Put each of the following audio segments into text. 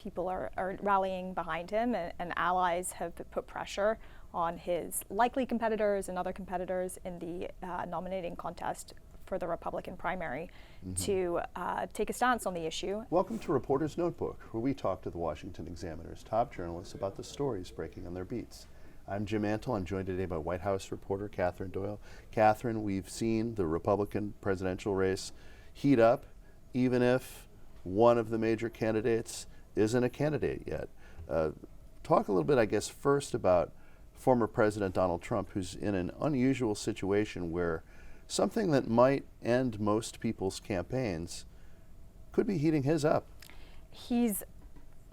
People are rallying behind him, and allies have put pressure on his likely competitors and other competitors in the nominating contest for the Republican primary to take a stance on the issue. Welcome to Reporter's Notebook, where we talk to the Washington Examiner's top journalists about the stories breaking on their beats. I'm Jim Antle. I'm joined today by White House reporter Katherine Doyle. Katherine, we've seen the Republican presidential race heat up, even if one of the major candidates isn't a candidate yet. Talk a little bit, I guess, first about former President Donald Trump, who's in an unusual situation where something that might end most people's campaigns could be heating his up. He's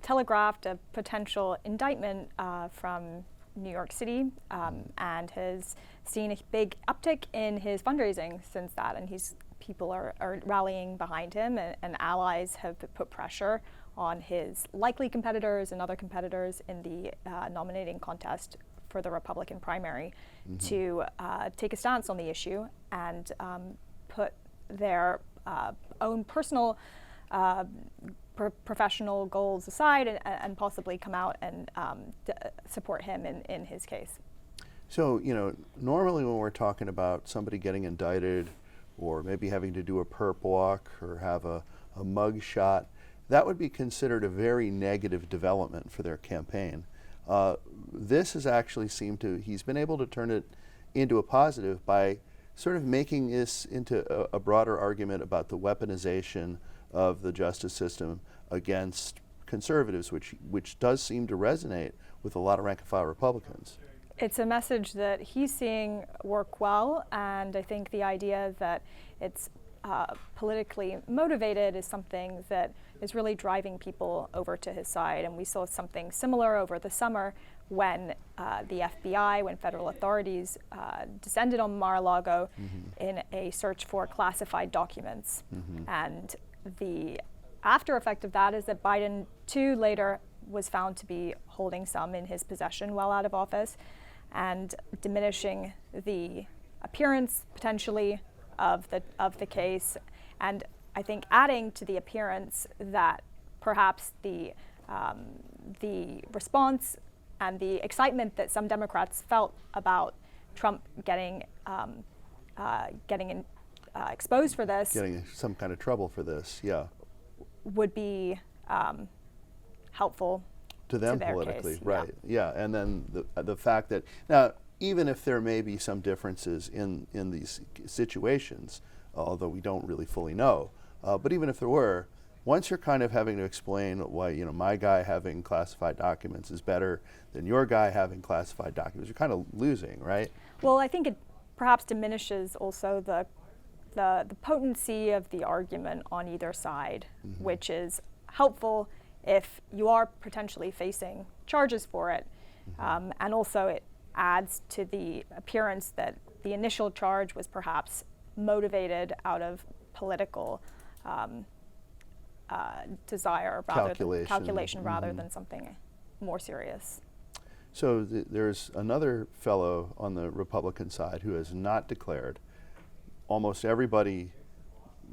telegraphed a potential indictment from New York City and has seen a big uptick in his fundraising since that, and people are rallying behind him, and allies have put pressure on his likely competitors and other competitors in the nominating contest for the Republican primary to take a stance on the issue and put their own personal professional goals aside and possibly come out and support him in his case. So, you know, normally when we're talking about somebody getting indicted or maybe having to do a perp walk or have a mug shot, that would be considered a very negative development for their campaign. This has actually he's been able to turn it into a positive by sort of making this into a broader argument about the weaponization of the justice system against conservatives, which does seem to resonate with a lot of rank-and-file Republicans. It's a message that he's seeing work well, and I think the idea that it's politically motivated is something that is really driving people over to his side. And we saw something similar over the summer when the FBI, when federal authorities descended on Mar-a-Lago in a search for classified documents. And the after effect of that is that Biden, too, later was found to be holding some in his possession while out of office, and diminishing the appearance potentially of the case, and I think adding to the appearance that perhaps the response and the excitement that some Democrats felt about Trump getting exposed for this, getting some kind of trouble for this, would be helpful to them their politically, case. right? Yeah, and then the fact that now, even if there may be some differences in these situations, although we don't really fully know, but even if there were, once you're kind of having to explain why, you know, my guy having classified documents is better than your guy having classified documents, you're kind of losing, right? Well, I think it perhaps diminishes also the potency of the argument on either side, which is helpful if you are potentially facing charges for it, and also it adds to the appearance that the initial charge was perhaps motivated out of political desire, calculation rather than something more serious. So there's another fellow on the Republican side who has not declared. Almost everybody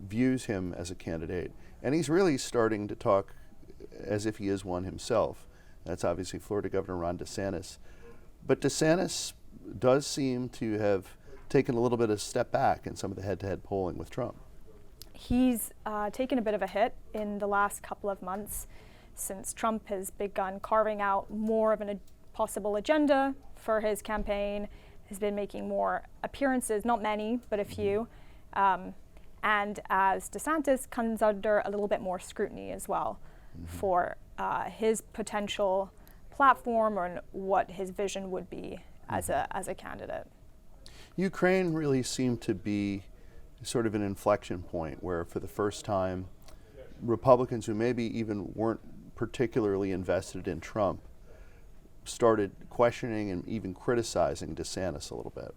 views him as a candidate, and he's really starting to talk as if he is one himself. That's obviously Florida Governor Ron DeSantis. But DeSantis does seem to have taken a little bit of a step back in some of the head-to-head polling with Trump. He's taken a bit of a hit in the last couple of months since Trump has begun carving out more of a possible agenda for his campaign, has been making more appearances, not many, but a few, and as DeSantis comes under a little bit more scrutiny as well for his potential platform or what his vision would be as a candidate. Ukraine really seemed to be sort of an inflection point where, for the first time, Republicans who maybe even weren't particularly invested in Trump started questioning and even criticizing DeSantis a little bit.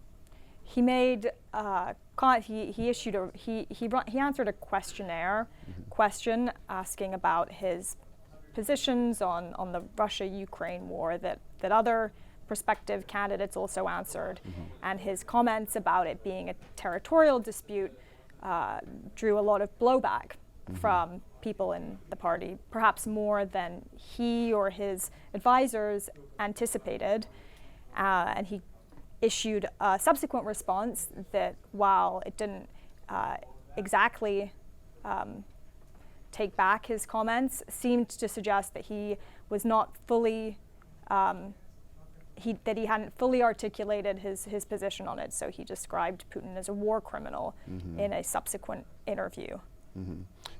He made he answered a questionnaire question asking about his positions on the Russia-Ukraine war that other prospective candidates also answered, and his comments about it being a territorial dispute drew a lot of blowback from people in the party, perhaps more than he or his advisors anticipated. And he issued a subsequent response that, while it didn't exactly take back his comments, seemed to suggest that he was not fully, that he hadn't fully articulated his position on it. So he described Putin as a war criminal in a subsequent interview.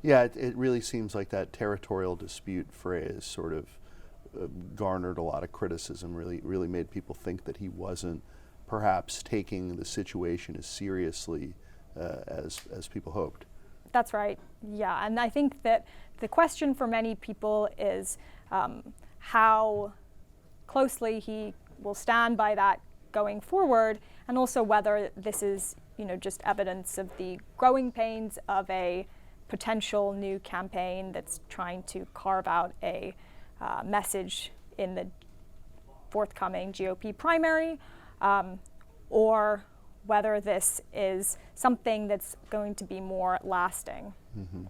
Yeah, it really seems like that territorial dispute phrase sort of garnered a lot of criticism, really made people think that he wasn't perhaps taking the situation as seriously as people hoped. That's right, yeah. And I think that the question for many people is how closely he will stand by that going forward, and also whether this is, just evidence of the growing pains of a potential new campaign that's trying to carve out a message in the forthcoming GOP primary, or whether this is something that's going to be more lasting. And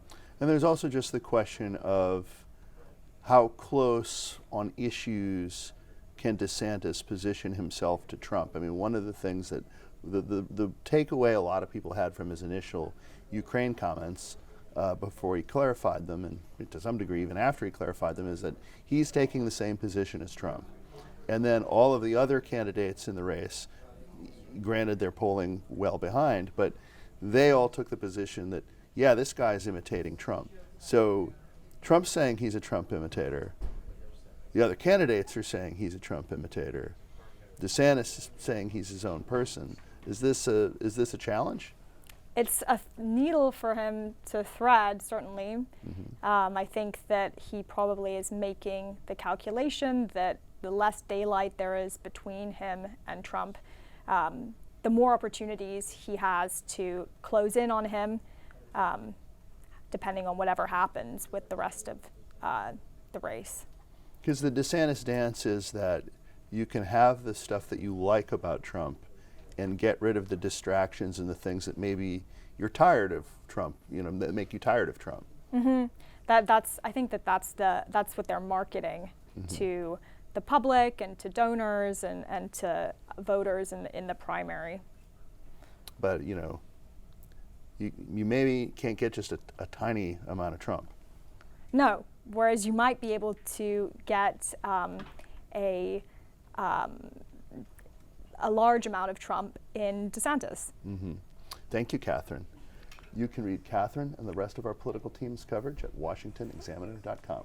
there's also just the question of how close on issues can DeSantis position himself to Trump. I mean, one of the things that the takeaway a lot of people had from his initial Ukraine comments before he clarified them, and to some degree even after he clarified them, is that he's taking the same position as Trump. And then all of the other candidates in the race, granted they're polling well behind, but they all took the position that, yeah, this guy's imitating Trump. So Trump's saying he's a Trump imitator. The other candidates are saying he's a Trump imitator. DeSantis is saying he's his own person. Is this a challenge? It's a needle for him to thread, certainly. I think that he probably is making the calculation that the less daylight there is between him and Trump, the more opportunities he has to close in on him, depending on whatever happens with the rest of the race. Because the DeSantis dance is that you can have the stuff that you like about Trump and get rid of the distractions and the things that maybe you're tired of Trump, that make you tired of Trump. I think that's what they're marketing to the public and to donors and to voters in the primary. But you maybe can't get just a tiny amount of Trump. No, whereas you might be able to get a large amount of Trump in DeSantis. Thank you, Katherine. You can read Katherine and the rest of our political team's coverage at washingtonexaminer.com.